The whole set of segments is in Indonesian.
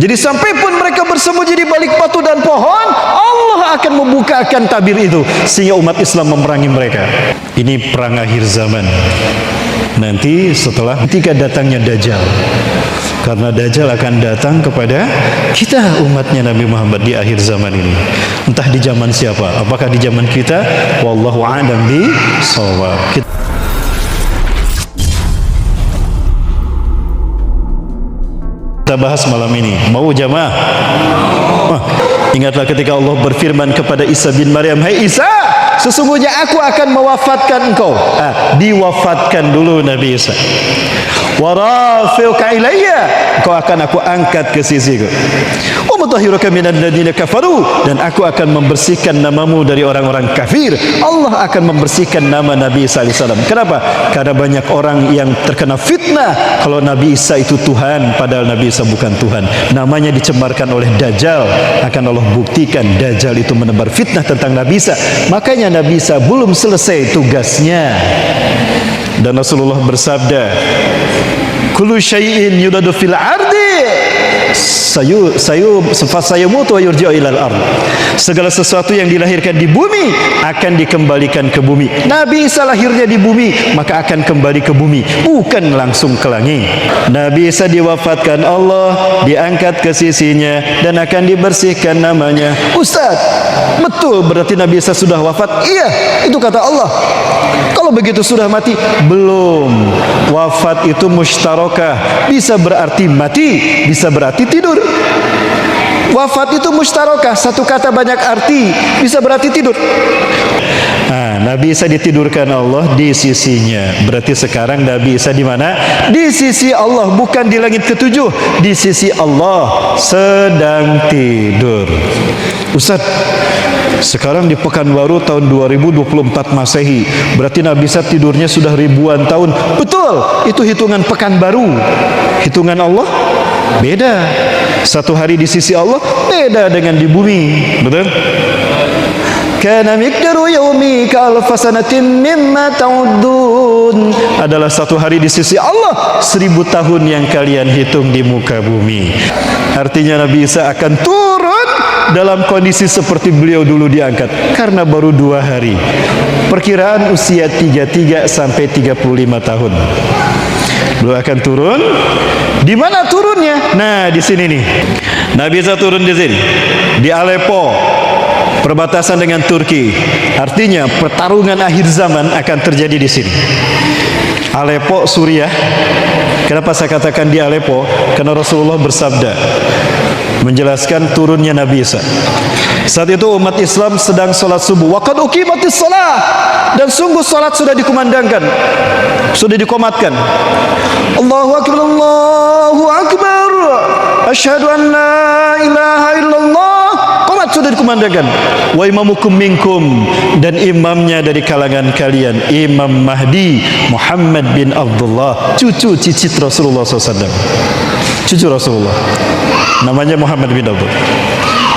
Jadi sampai pun mereka bersembunyi di balik batu dan pohon, Allah akan membukakan tabir itu sehingga umat Islam memerangi mereka. Ini perang akhir zaman. Nanti setelah ketika datangnya Dajjal. Karena Dajjal akan datang kepada kita umatnya Nabi Muhammad di akhir zaman ini. Entah di zaman siapa, apakah di zaman kita? Wallahu a'lam bishawab. Kita bahas malam ini. Mau jamaah? Ingatlah ketika Allah berfirman kepada Isa bin Maryam, "Hai Isa, sesungguhnya aku akan mewafatkan engkau." Diwafatkan dulu Nabi Isa. "Wa rafi'uka ilayya," engkau akan aku angkat ke sisiku. "Wa mutahhiruka minal ladzina kafaru," dan aku akan membersihkan namamu dari orang-orang kafir. Allah akan membersihkan nama Nabi Isa alaihissalam. Kenapa? Karena banyak orang yang terkena fitnah kalau Nabi Isa itu Tuhan, padahal Nabi Isa bukan Tuhan. Namanya dicemarkan oleh Dajjal. Akan Allah buktikan Dajjal itu menebar fitnah tentang Nabi Isa. Makanya Nabi Isa belum selesai tugasnya. Dan Rasulullah bersabda, "Kullu syai'in yudadu fil ardi fasayamutu wa yurji'u ilal ard." Segala sesuatu yang dilahirkan di bumi akan dikembalikan ke bumi. Nabi Isa lahirnya di bumi, maka akan kembali ke bumi, bukan langsung ke langit. Nabi Isa diwafatkan Allah, diangkat ke sisinya dan akan dibersihkan namanya. Ustaz, betul berarti Nabi Isa sudah wafat? Iya, itu kata Allah. Kalau begitu sudah mati? Belum. Wafat itu mustarakah, bisa berarti mati, bisa berarti tidur. Wafat itu mustarakah, satu kata banyak arti, bisa berarti tidur. Nabi Isa ditidurkan Allah di sisinya. Berarti sekarang Nabi Isa di mana? Di sisi Allah, bukan di langit ketujuh. Di sisi Allah, sedang tidur. Ustaz, sekarang di Pekanbaru tahun 2024 Masehi, berarti Nabi Isa tidurnya sudah ribuan tahun. Betul, itu hitungan Pekanbaru. Hitungan Allah beda. Satu hari di sisi Allah beda dengan di bumi. Betul? Kana miqdaru yaumi ka'alfa sanatin mimma ta'uddun. Adalah satu hari di sisi Allah 1000 tahun yang kalian hitung di muka bumi. Artinya Nabi Isa akan turun dalam kondisi seperti beliau dulu diangkat, karena baru 2 hari. Perkiraan usia 33 sampai 35 tahun. Beliau akan turun. Di mana turunnya? Nah, di sini nih. Nabi Isa turun di sini, di Aleppo, perbatasan dengan Turki. Artinya pertarungan akhir zaman akan terjadi di sini. Aleppo, Suriah. Kenapa saya katakan di Aleppo? Karena Rasulullah bersabda menjelaskan turunnya Nabi Isa. Saat itu umat Islam sedang sholat subuh. Wa qad uqimatis shalah, dan sungguh sholat sudah dikumandangkan, sudah dikomatkan. Allahu akbar, Allahu akbar, asyhadu an la ilaha illallah. Qomat sudah dikumandangkan. Wa imamukum minkum, dan imamnya dari kalangan kalian, Imam Mahdi Muhammad bin Abdullah, cucu cicit Rasulullah SAW. Cucu Rasulullah, namanya Muhammad bin Abdullah.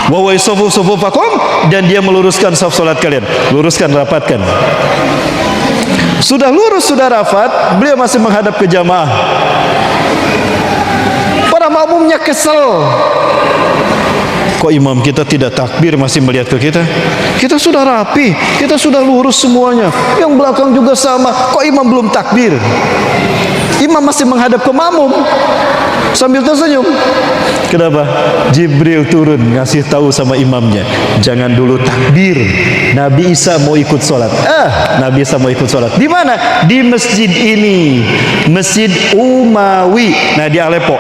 Wa yusufu sufufakum, dan dia meluruskan saf salat kalian. Luruskan, rapatkan. Sudah lurus, sudah rapat, beliau masih menghadap ke jamaah. Para makmumnya kesel. Kok imam kita tidak takbir, masih melihat ke kita? Kita sudah rapi, kita sudah lurus semuanya. Yang belakang juga sama. Kok imam belum takbir? Imam masih menghadap ke makmum sambil tersenyum. Kenapa? Jibril turun ngasih tahu sama imamnya, jangan dulu takbir. Nabi Isa mau ikut sholat. Nabi Isa mau ikut sholat. Di mana? Di masjid ini, Masjid Umawi. Nah, di Aleppo.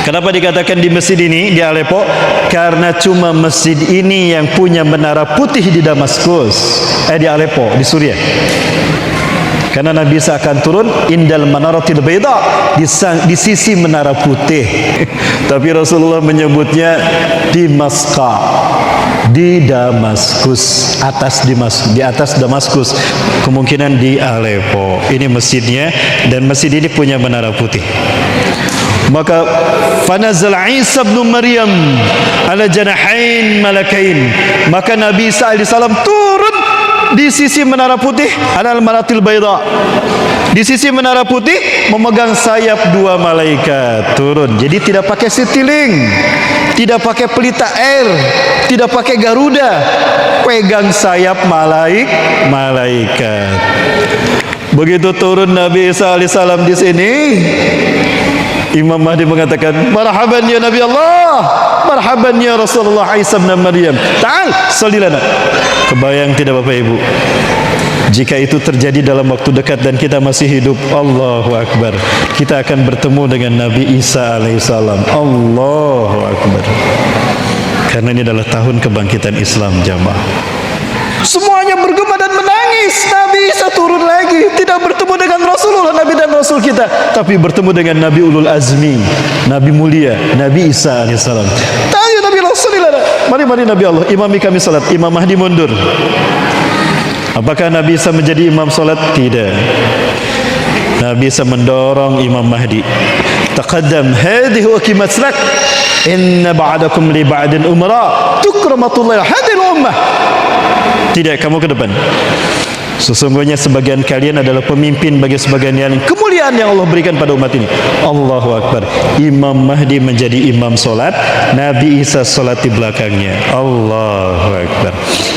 Kenapa dikatakan di masjid ini, di Aleppo? Karena cuma masjid ini yang punya menara putih di Damaskus. Di Aleppo, di Suriah. Karena Nabi Isa akan turun indal manaratil baida, di sisi menara putih. Tapi Rasulullah menyebutnya di Maska, di Damaskus, di atas Damaskus, kemungkinan di Aleppo. Ini masjidnya, dan masjid ini punya menara putih. Maka fanazal Isa bin Maryam ala janahain malakain, maka Nabi Isa alaihissalam turun di sisi menara putih Anal Maratil Baida. Di sisi menara putih memegang sayap dua malaikat turun. Jadi tidak pakai citiling, tidak pakai pelita air, tidak pakai Garuda, pegang sayap malaikat. Begitu turun Nabi Isa alaihissalam di sini, Imam Mahdi mengatakan, marhaban ya Nabi Allah, marhaban ya Rasulullah Isa bin Maryam, ta'al salli lana. Kebayang tidak Bapak Ibu, jika itu terjadi dalam waktu dekat dan kita masih hidup, Allahu Akbar, kita akan bertemu dengan Nabi Isa alaihissalam. Allahu Akbar. Karena ini adalah tahun kebangkitan Islam jamaah. Semuanya bergema dan menangis. Nabi Isa turun lagi, tidak bertemu dengan Rasulullah, Nabi dan Rasul kita, tapi bertemu dengan Nabi Ulul Azmi, Nabi mulia, Nabi Isa alaihissalam. Tahu Nabi Rasulullah, mari Nabi Allah, imami kami salat. Imam Mahdi mundur. Apakah Nabi Isa menjadi imam salat? Tidak. Nabi Isa mendorong Imam Mahdi. Taqaddam hadhihi uqimat lak, inna ba'dakum li ba'din umara tukramatullah hadhihi ummah. Tidak, kamu ke depan. Sesungguhnya sebagian kalian adalah pemimpin bagi sebagian yang kemuliaan yang Allah berikan pada umat ini. Allahu Akbar. Imam Mahdi menjadi imam solat, Nabi Isa solat di belakangnya. Allahu Akbar.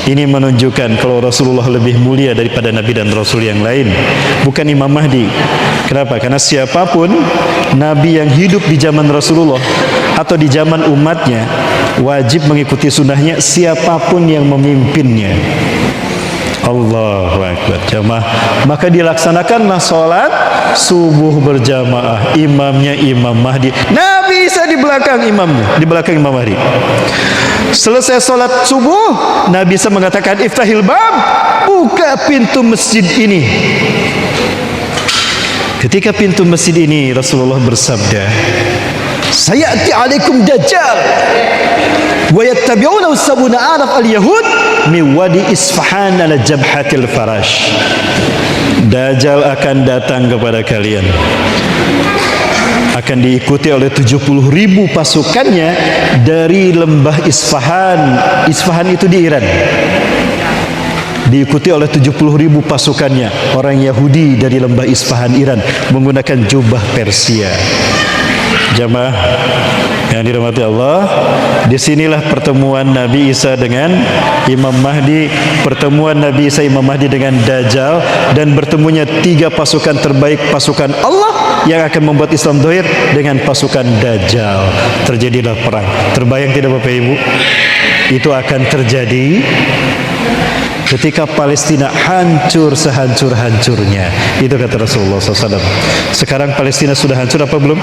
Ini menunjukkan kalau Rasulullah lebih mulia daripada Nabi dan Rasul yang lain, bukan Imam Mahdi. Kenapa? Karena siapapun Nabi yang hidup di zaman Rasulullah atau di zaman umatnya wajib mengikuti sunnahnya, siapapun yang memimpinnya. Allahu Akbar jamaah. Maka dilaksanakanlah sholat subuh berjamaah. Imamnya Imam Mahdi, Nabi Isa di belakang imamnya, di belakang Imam Mahdi. Selesai sholat subuh, Nabi Isa mengatakan, iftahil bab, buka pintu masjid ini. Ketika pintu masjid ini, Rasulullah bersabda, sayati alaikum dajjal wa yattabi'una sabuna alaf al-yahud min wadi Isfahan ala jabhatil farash. Dajjal akan datang kepada kalian, akan diikuti oleh 70.000 pasukannya dari lembah Isfahan. Isfahan itu di Iran. Diikuti oleh 70.000 pasukannya, orang Yahudi dari lembah Isfahan Iran, menggunakan jubah Persia. Jamaah yang dirahmati Allah, disinilah pertemuan Nabi Isa dengan Imam Mahdi, pertemuan Nabi Isa Imam Mahdi dengan Dajjal, dan bertemunya 3 pasukan terbaik, pasukan Allah yang akan membuat Islam dohir dengan pasukan Dajjal. Terjadilah perang. Terbayang tidak Bapak Ibu? Itu akan terjadi ketika Palestina hancur sehancur-hancurnya. Itu kata Rasulullah SAW. Sekarang Palestina sudah hancur apa belum?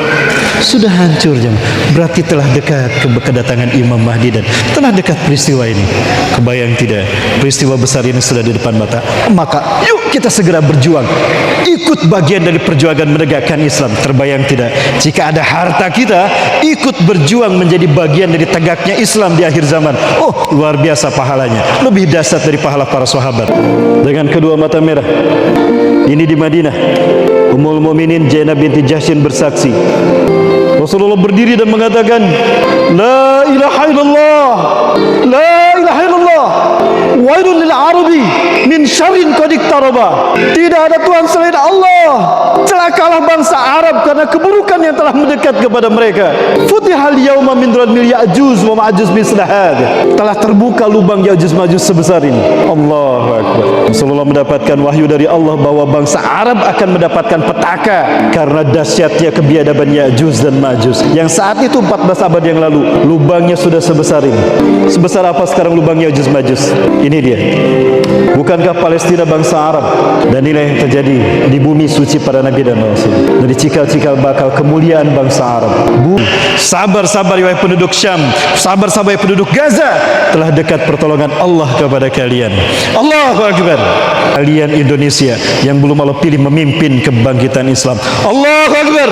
Sudah hancur jemaah. Berarti telah dekat kedatangan Imam Mahdi dan telah dekat peristiwa ini. Kebayang tidak? Peristiwa besar ini sudah di depan mata. Maka yuk kita segera berjuang, ikut bagian dari perjuangan menegakkan Islam. Terbayang tidak? Jika ada harta kita, ikut berjuang menjadi bagian dari tegaknya Islam di akhir zaman. Oh, luar biasa pahalanya. Lebih dahsyat dari pahala para sahabat. Dengan kedua mata merah ini di Madinah, Ummul Mukminin Zainab binti Jahsyin bersaksi, Rasulullah berdiri dan mengatakan, la ilaha illallah, la ilaha illallah, wailun lil arabi min syarrin qad iqtaraba. Tidak ada Tuhan selain Allah, celakalah bangsa Arab karena keburukan yang telah mendekat kepada mereka. Futihal yauma min radmil Ya'juj wa Ma'juj misla hadza. Telah terbuka lubang Ya'juj Ma'juj sebesar ini. Allahu Akbar. Rasulullah mendapatkan wahyu dari Allah bahwa bangsa Arab akan mendapatkan petaka karena dahsyatnya kebiadaban Ya'juj dan Ma'juj, yang saat itu 14 abad yang lalu lubangnya sudah sebesar ini. Sebesar apa sekarang lubang Ya'juj Ma'juj? Ini dia. Bukankah Palestina bangsa Arab? Dan inilah yang terjadi di bumi suci para Nabi dan Rasul. Dari cikal-cikal bakal kemuliaan bangsa Arab. Sabar-sabar wahai penduduk Syam, sabar-sabar wahai penduduk Gaza, telah dekat pertolongan Allah kepada kalian. Allahu Akbar. Kalian Indonesia yang belum Allah pilih memimpin kebangkitan Islam. Allahu Akbar.